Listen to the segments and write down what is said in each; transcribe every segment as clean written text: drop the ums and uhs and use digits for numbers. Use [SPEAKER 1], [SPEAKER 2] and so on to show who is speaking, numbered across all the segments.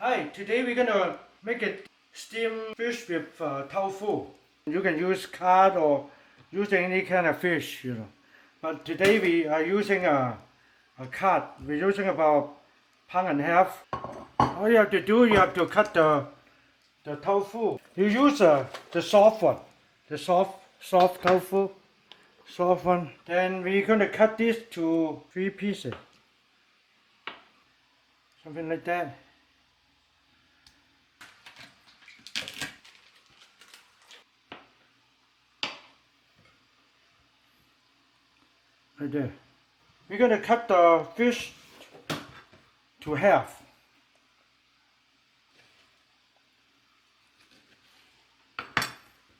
[SPEAKER 1] Hi, today we're gonna make a steamed fish with tofu. You can use cod or use any kind of fish, But today we are using a cod. We're using about £1.5 pounds. All you have to do, you have to cut the tofu. You use the soft one, the soft tofu, soft one. Then we're gonna cut this to 3 pieces, something like that. Right there. We're going to cut the fish to half.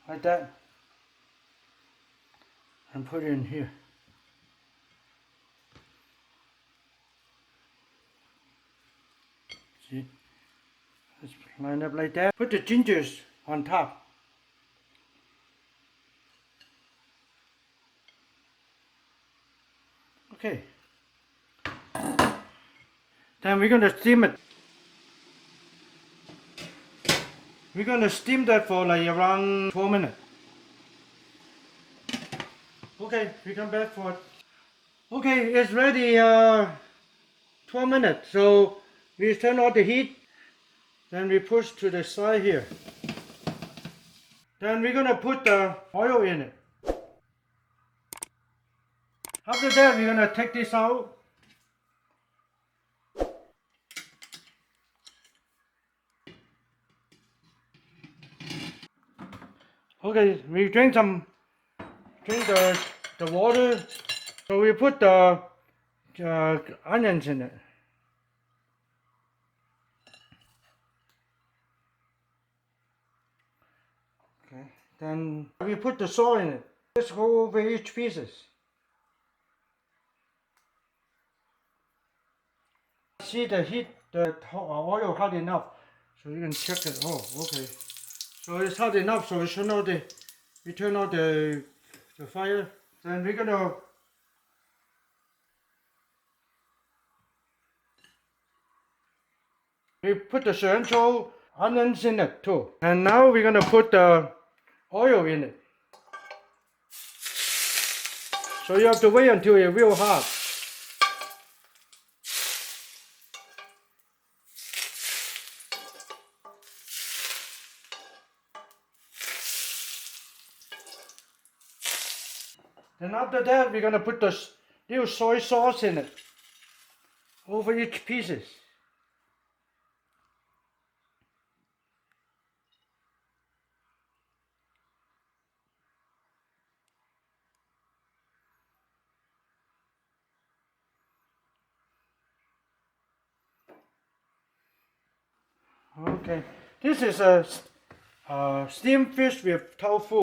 [SPEAKER 1] Like that. And put it in here. See? Let's line up like that. Put the gingers on top. Okay. Then we're going to steam it. We're going to steam that for like around 4 minutes. Okay, we come back for it. Okay, it's ready 12 minutes. So we turn off the heat. Then we push to the side here. Then we're going to put the oil in it. After that, we're going to take this out. Okay, we drink the water. So we put the onions in it. Okay, then we put the salt in it. Just go over each pieces. See the heat, the oil hot enough, so you can check it. Oh, okay. So it's hot enough. So we turn on the fire. Then we're gonna put the cilantro, onions in it too. And now we're gonna put the oil in it. So you have to wait until it's real hot. Then after that, we're gonna put the little soy sauce in it over each pieces. Okay, this is a steamed fish with tofu.